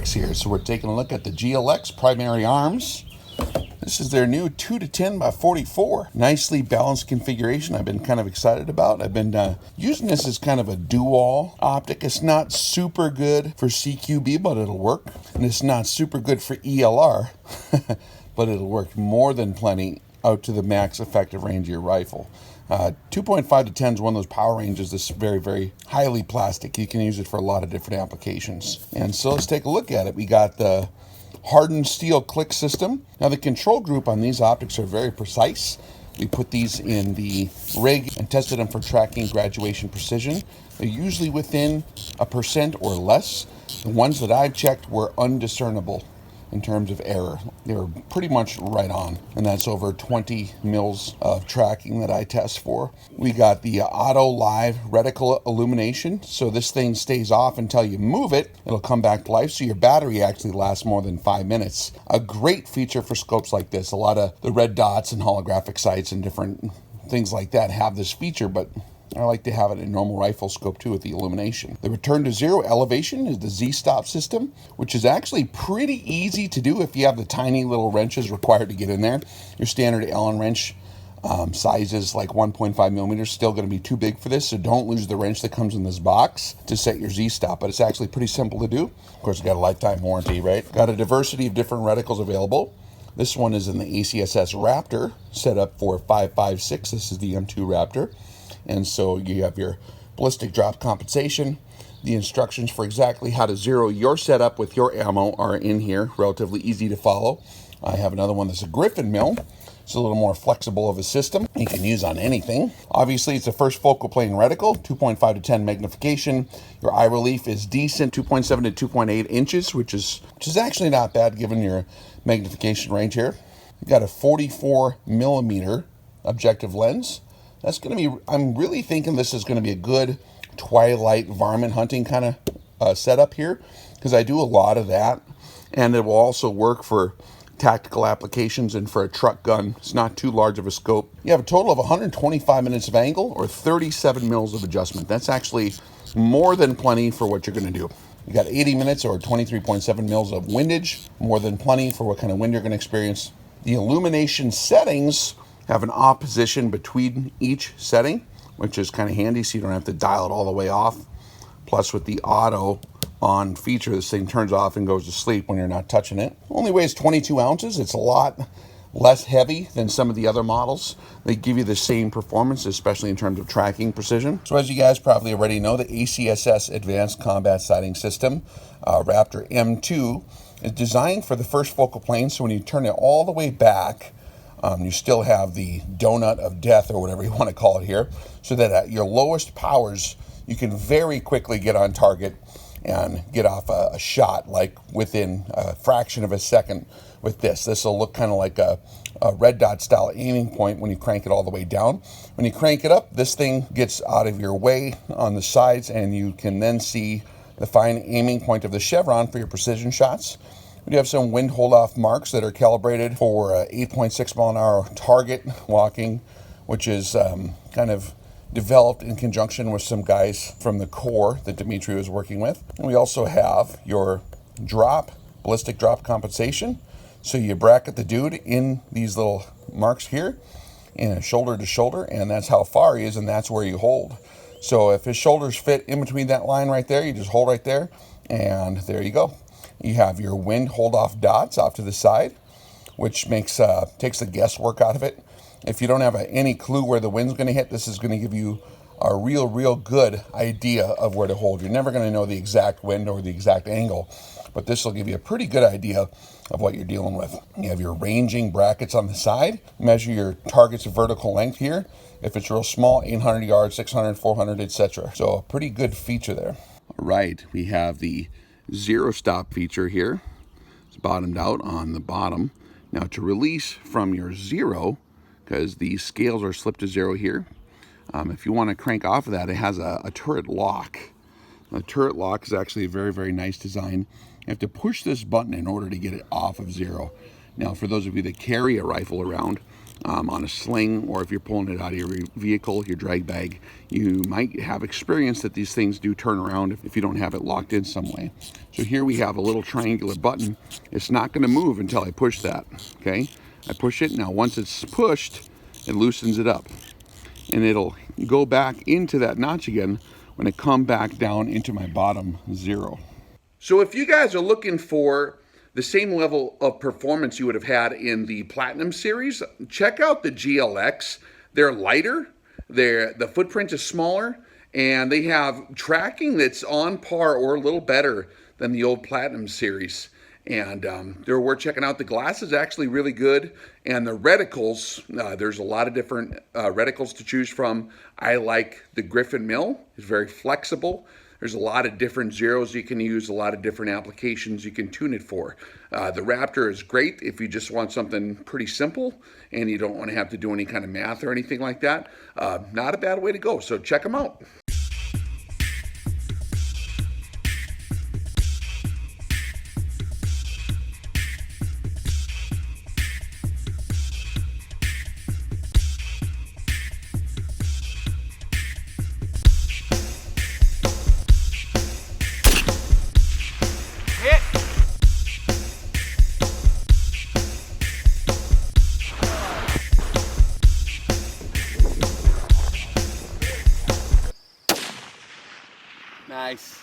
GLx here. So we're taking a look at the GLx Primary Arms. This is their new 2-10x44. Nicely balanced configuration I've been kind of excited about. I've been using this as kind of a dual optic. It's not super good for CQB, but it'll work. And it's not super good for ELR, but it'll work more than plenty out to the max effective range of your rifle. 2.5 to 10 is one of those power ranges that's very, very highly plastic. You can use it for a lot of different applications. And so let's take a look at it. We got the hardened steel click system. Now the control group on these optics are very precise. We put these in the rig and tested them for tracking graduation precision. They're usually within 1% or less. The ones that I've checked were undiscernible in terms of error. They were pretty much right on, and that's over 20 mils of tracking that I test for. We got the auto live reticle illumination, so this thing stays off until you move it. It'll come back to life, so your battery actually lasts more than 5 minutes. A great feature for scopes like this. A lot of the red dots and holographic sights and different things like that have this feature, but I like to have it in normal rifle scope too with the illumination. The return to zero elevation is the Z-stop system, which is actually pretty easy to do if you have the tiny little wrenches required to get in there. Your standard Allen wrench sizes like 1.5 millimeters, still going to be too big for this, so don't lose the wrench that comes in this box to set your Z-stop, but it's actually pretty simple to do. Of course, it's got a lifetime warranty, right? Got a diversity of different reticles available. This one is in the ACSS Raptor, set up for 5.56. This is the M2 Raptor. And so you have your ballistic drop compensation. The instructions for exactly how to zero your setup with your ammo are in here, relatively easy to follow. I have another one that's a Griffin mill. It's a little more flexible of a system. You can use on anything. Obviously, it's a first focal plane reticle, 2.5 to 10 magnification. Your eye relief is decent, 2.7 to 2.8 inches, which is actually not bad given your magnification range here. You got a 44 millimeter objective lens. That's going to be, I'm really thinking this is going to be a good twilight varmint hunting kind of setup here, because I do a lot of that, and it will also work for tactical applications and for a truck gun. It's not too large of a scope. You have a total of 125 minutes of angle or 37 mils of adjustment. That's actually more than plenty for what you're going to do. You got 80 minutes or 23.7 mils of windage, more than plenty for what kind of wind you're going to experience. The illumination settings have an off position between each setting, which is kind of handy so you don't have to dial it all the way off. Plus with the auto on feature, this thing turns off and goes to sleep when you're not touching it. Only weighs 22 ounces. It's a lot less heavy than some of the other models. They give you the same performance, especially in terms of tracking precision. So as you guys probably already know, the ACSS Advanced Combat Sighting System, Raptor M2, is designed for the first focal plane, so when you turn it all the way back, you still have the donut of death, or whatever you want to call it here, so that at your lowest powers, you can very quickly get on target and get off a shot, like within a fraction of a second with this. This will look kind of like a red dot style aiming point when you crank it all the way down. When you crank it up, this thing gets out of your way on the sides, and you can then see the fine aiming point of the chevron for your precision shots. We do have some wind hold-off marks that are calibrated for 8.6 mile an hour target walking, which is kind of developed in conjunction with some guys from the Corps that Dimitri was working with. And we also have your drop, ballistic drop compensation. So you bracket the dude in these little marks here, and shoulder to shoulder, and that's how far he is, and that's where you hold. So if his shoulders fit in between that line right there, you just hold right there, and there you go. You have your wind hold-off dots off to the side, which makes takes the guesswork out of it. If you don't have any clue where the wind's going to hit, this is going to give you a real good idea of where to hold. You're never going to know the exact wind or the exact angle, but this will give you a pretty good idea of what you're dealing with. You have your ranging brackets on the side. Measure your target's vertical length here. If it's real small, 800 yards, 600, 400, etc. So a pretty good feature there. All right, we have the zero stop feature here. It's bottomed out on the bottom. Now to release from your zero, because the scales are slipped to zero here, if you want to crank off of that, it has a turret lock. The turret lock is actually a very nice design. You have to push this button in order to get it off of zero. Now for those of you that carry a rifle around, on a sling, or if you're pulling it out of your vehicle, your drag bag, you might have experience that these things do turn around if you don't have it locked in some way. So here we have a little triangular button. It's not going to move until I push that, okay? I push it. Now once it's pushed, it loosens it up, and it'll go back into that notch again when I come back down into my bottom 0. So if you guys are looking for the same level of performance you would have had in the Platinum series, check out the GLx. They're lighter, the footprint is smaller, and they have tracking that's on par or a little better than the old Platinum series. And they're worth checking out. The glass is actually really good, and the reticles, there's a lot of different reticles to choose from. I like the Griffin Mill. It's very flexible. There's a lot of different zeros you can use, a lot of different applications you can tune it for. The Raptor is great if you just want something pretty simple and you don't want to have to do any kind of math or anything like that. Not a bad way to go, so check them out. Nice.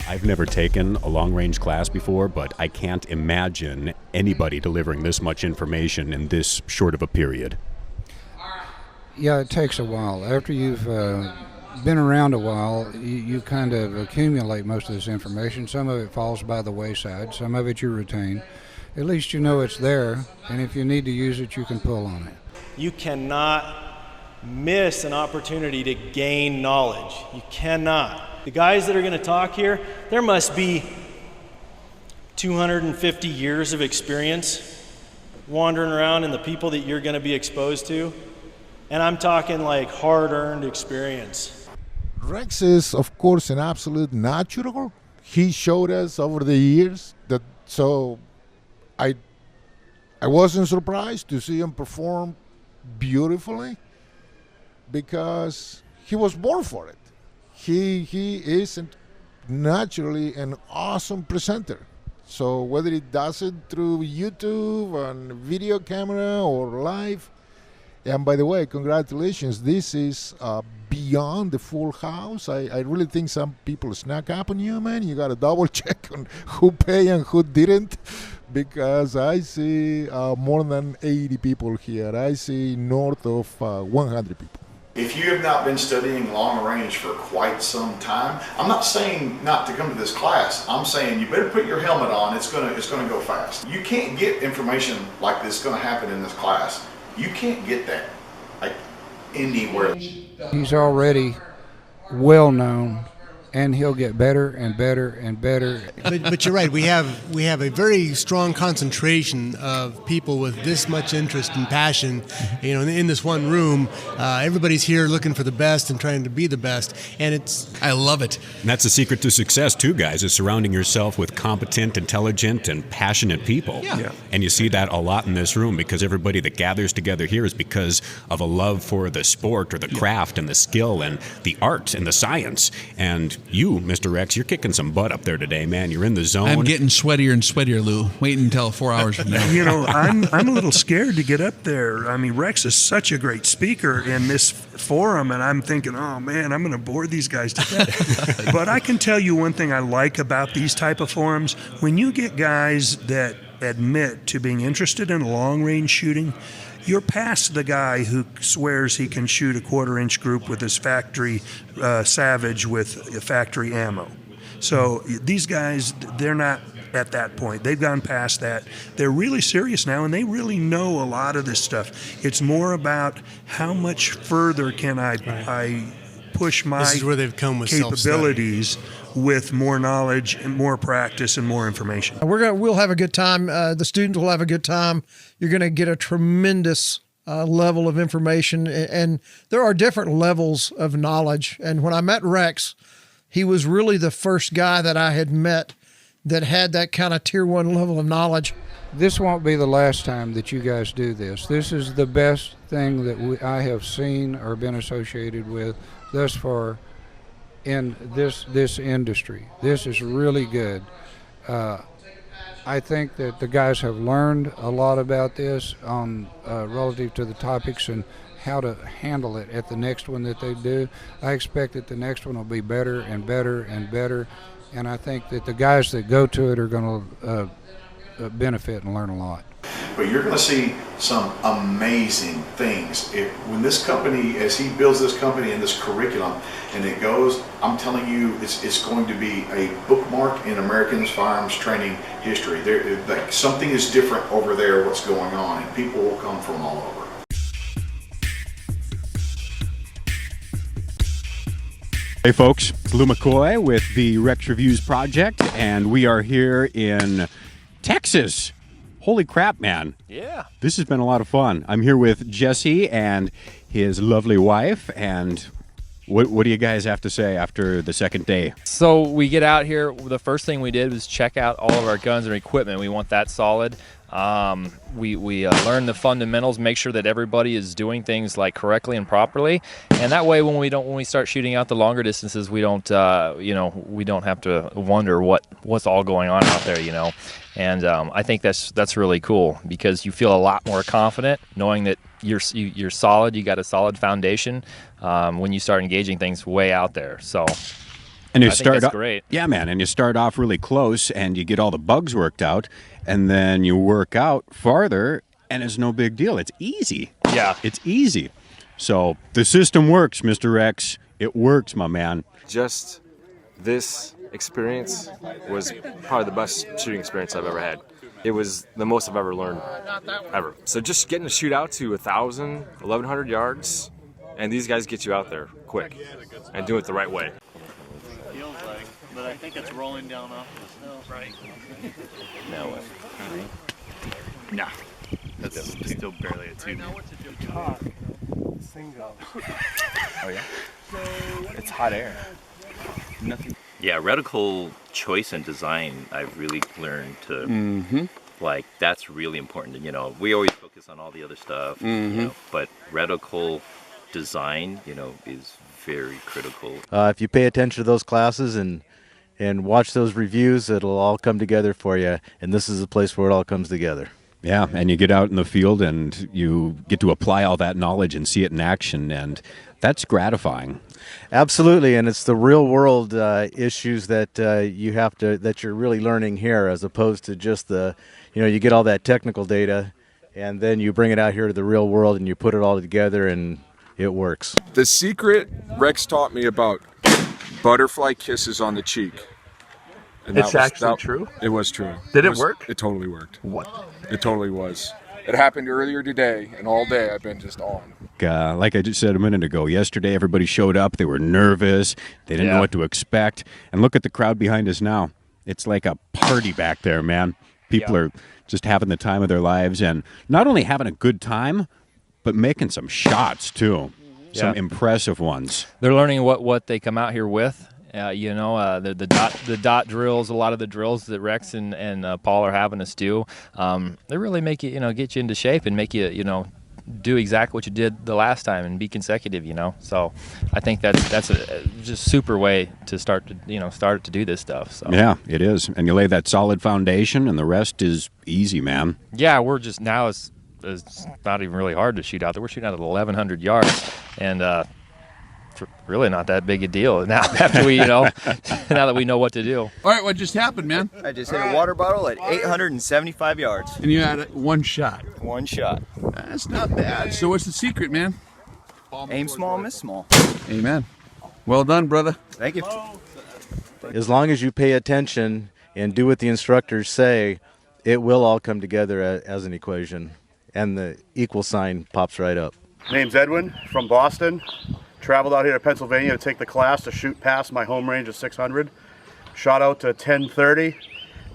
I've never taken a long-range class before, but I can't imagine anybody delivering this much information in this short of a period. Yeah, it takes a while. After you've been around a while, you kind of accumulate most of this information. Some of it falls by the wayside. Some of it you retain. At least you know it's there, and if you need to use it, you can pull on it. You cannot miss an opportunity to gain knowledge. You cannot. The guys that are going to talk here, there must be 250 years of experience wandering around in the people that you're going to be exposed to. And I'm talking like hard-earned experience. Rex is, of course, an absolute natural. He showed us over the years that, so I wasn't surprised to see him perform beautifully because he was born for it. He is naturally an awesome presenter. So whether he does it through YouTube, on video camera, or live, and by the way, congratulations, this is beyond the full house. I really think some people snuck up on you, man. You got to double check on who paid and who didn't, because I see more than 80 people here. I see north of 100 people. If you have not been studying long range for quite some time, I'm not saying not to come to this class. I'm saying you better put your helmet on. It's gonna go fast. You can't get information like this is gonna happen in this class. You can't get that like anywhere. He's already well known, and he'll get better and better and better. But you're right. We have a very strong concentration of people with this much interest and passion. You know, in this one room, everybody's here looking for the best and trying to be the best, and I love it. And that's the secret to success, too, guys, is surrounding yourself with competent, intelligent, and passionate people. Yeah. And you see that a lot in this room, because everybody that gathers together here is because of a love for the sport or the craft and the skill and the art and the science. And you, Mr. Rex, you're kicking some butt up there today, man. You're in the zone. I'm getting sweatier and sweatier, Lou. Wait until 4 hours from now. You know, I'm a little scared to get up there. I mean, Rex is such a great speaker in this forum, and I'm thinking, oh man, I'm going to bore these guys to death. But I can tell you one thing I like about these type of forums. When you get guys that admit to being interested in long-range shooting, you're past the guy who swears he can shoot a quarter-inch group with his factory Savage with factory ammo. So these guys, they're not at that point. They've gone past that. They're really serious now, and they really know a lot of this stuff. It's more about how much further can I push my This is where they've come with capabilities with more knowledge and more practice and more information. We'll have a good time. The students will have a good time. You're going to get a tremendous level of information, and there are different levels of knowledge. And when I met Rex, he was really the first guy that I had met that had that kind of tier 1 level of knowledge. This won't be the last time that you guys do this. This is the best thing that I have seen or been associated with thus far in this industry. This is really good. I think that the guys have learned a lot about this on relative to the topics and how to handle it at the next one that they do. I expect that the next one will be better and better and better, and I think that the guys that go to it are going to benefit and learn a lot. But you're going to see some amazing things. When this company, as he builds this company and this curriculum, and it goes, I'm telling you, it's going to be a bookmark in American firearms training history. Like, something is different over there, what's going on, and people will come from all over. Hey folks, it's Lou McCoy with the Rex Reviews Project, and we are here in Texas. Holy crap, man. Yeah. This has been a lot of fun. I'm here with Jesse and his lovely wife, and what do you guys have to say after the second day? So we get out here, the first thing we did was check out all of our guns and equipment. We want that solid. We learn the fundamentals, make sure that everybody is doing things like correctly and properly, and that way when we start shooting out the longer distances, we don't we don't have to wonder what's all going on out there, And I think that's really cool because you feel a lot more confident knowing that you're solid, you got a solid foundation when you start engaging things way out there. So. And you I think that's great. Yeah, man. And you start off really close and you get all the bugs worked out, and then you work out farther, and it's no big deal. It's easy. Yeah. It's easy. So the system works, Mr. Rex. It works, my man. Just this experience was probably the best shooting experience I've ever had. It was the most I've ever learned, ever. So just getting to shoot out to 1,000, 1,100 yards, and these guys get you out there quick and do it the right way. But I think it's rolling down off the snow. Right. Now what? No. That's still barely a 2. Single. Oh yeah? It's hot air. Nothing. Yeah, reticle choice and design, I've really learned to, like, that's really important. We always focus on all the other stuff, but reticle design, is very critical. If you pay attention to those classes and watch those reviews, it'll all come together for you, and this is a place where it all comes together. Yeah, and you get out in the field and you get to apply all that knowledge and see it in action, and that's gratifying. Absolutely, and it's the real world issues that that you're really learning here, as opposed to just you get all that technical data, and then you bring it out here to the real world and you put it all together and it works. The secret Rex taught me about butterfly kisses on the cheek. And It's actually true? It was true. Did it work? It totally worked. What? It totally was. It happened earlier today, and all day I've been just on. Like I just said a minute ago, yesterday everybody showed up. They were nervous. They didn't know what to expect. And look at the crowd behind us now. It's like a party back there, man. People are just having the time of their lives, and not only having a good time, but making some shots too. Some impressive ones. They're learning what they come out here with. The dot drills, a lot of the drills that Rex and Paul are having us do, they really make you, get you into shape and make you, do exactly what you did the last time and be consecutive, So I think that's a just super way to start to do this stuff. So. Yeah, it is. And you lay that solid foundation, and the rest is easy, man. Yeah, we're just now it's not even really hard to shoot out there. We're shooting out at 1,100 yards, and really not that big a deal now after we, now that we know what to do. All right, what just happened, man? I just hit a water bottle at 875 yards. And you had one shot. One shot. That's not bad. So what's the secret, man? Aim small, miss small. Amen. Well done, brother. Thank you. As long as you pay attention and do what the instructors say, it will all come together as an equation, and the equal sign pops right up. Name's Edwin from Boston. Traveled out here to Pennsylvania to take the class to shoot past my home range of 600. Shot out to 1030,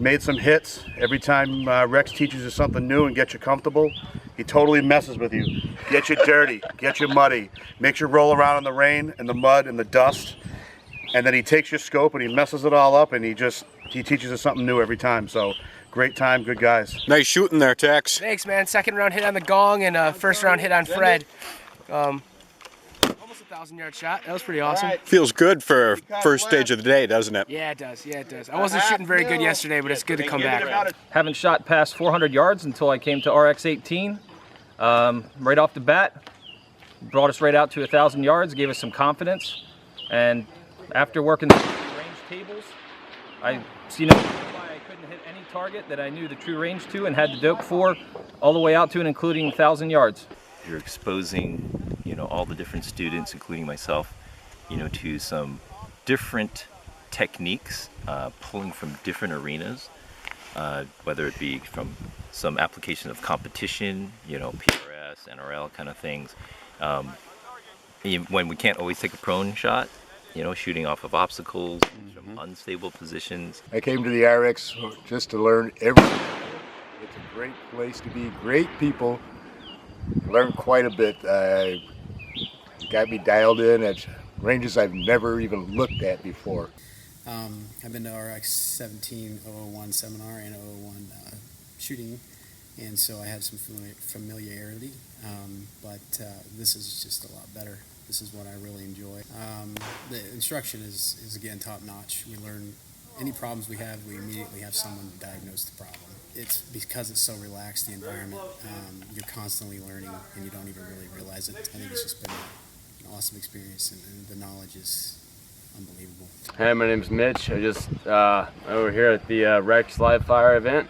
made some hits. Every time Rex teaches you something new and gets you comfortable, he totally messes with you. Gets you dirty, gets you muddy, makes you roll around in the rain and the mud and the dust. And then he takes your scope and he messes it all up, and he teaches us something new every time. So great time, good guys. Nice shooting there, Tex. Thanks, man. Second round hit on the gong and first round hit on Fred. Almost 1,000-yard shot. That was pretty awesome. Feels good for first stage of the day, doesn't it? Yeah, it does. Yeah, it does. I wasn't shooting very good yesterday, but it's good to come back. Haven't shot past 400 yards until I came to RX-18. Right off the bat, brought us right out to 1,000 yards, gave us some confidence. And after working the range tables, I see no reason why I couldn't hit any target that I knew the true range to and had the dope for, all the way out to and including 1,000 yards. You're exposing, all the different students, including myself, to some different techniques, pulling from different arenas, whether it be from some application of competition, PRS, NRL kind of things. When we can't always take a prone shot, shooting off of obstacles, from unstable positions. I came to the RX just to learn everything. It's a great place to be, great people. Learned quite a bit. Got me dialed in at ranges I've never even looked at before. I've been to RX 17-001 seminar and 001 shooting, and so I had some familiarity, but this is just a lot better. This is what I really enjoy. The instruction is again top-notch. We learn any problems we have, we immediately have someone diagnose the problem. It's because it's so relaxed, the environment, you're constantly learning and you don't even really realize it. I think it's just been an awesome experience, and the knowledge is unbelievable. Hey, my name's Mitch. I just over here at the Rex Live Fire event.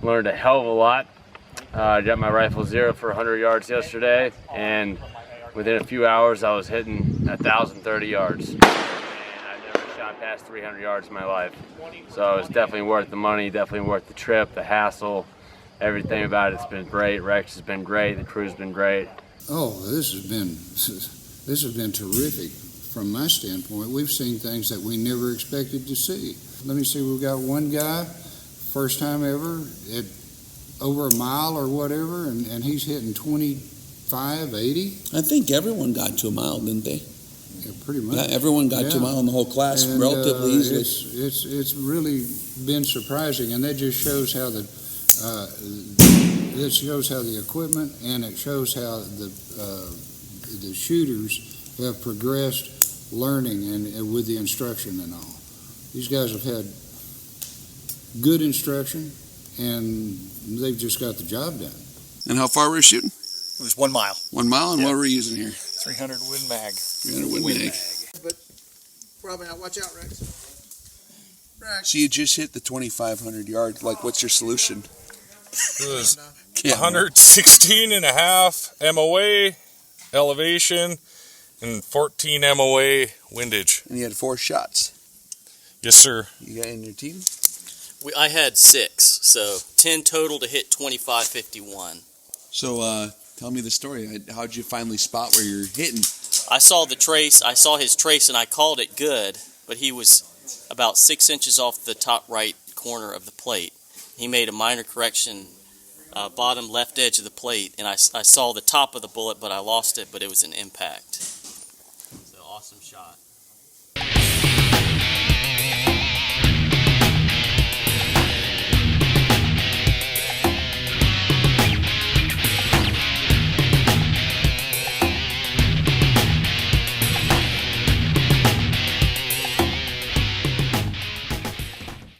Learned a hell of a lot. Got my rifle zero for 100 yards yesterday, and within a few hours I was hitting 1,030 yards. And I've never shot past 300 yards in my life. So it's definitely worth the money, definitely worth the trip, the hassle, everything about it's been great. Rex has been great, the crew's been great. Oh, this has been terrific from my standpoint. We've seen things that we never expected to see. Let me see, we've got one guy, first time ever, at over a mile or whatever, and he's hitting 25, 80. I think everyone got to a mile, didn't they? Yeah, pretty much. Yeah, everyone got to a mile in the whole class relatively easily. It's really been surprising, and that just shows how the equipment, and it shows how the shooters have progressed learning and with the instruction and all. These guys have had good instruction, and they've just got the job done. And how far were you shooting? It was 1 mile. 1 mile, and what were you using here? 300 Win Mag. 300 Win Mag. But probably not. Watch out, Rex. So you just hit the 2,500 yards. Like, what's your solution? It was 116.5 MOA elevation and 14 MOA windage. And you had 4 shots. Yes, sir. You got in your team? I had 6, so 10 total to hit 2551. So tell me the story. How'd you finally spot where you're hitting? I saw the trace. I saw his trace, and I called it good, but he was about 6 inches off the top right corner of the plate. He made a minor correction, bottom left edge of the plate, and I saw the top of the bullet, but I lost it, but it was an impact. So awesome shot.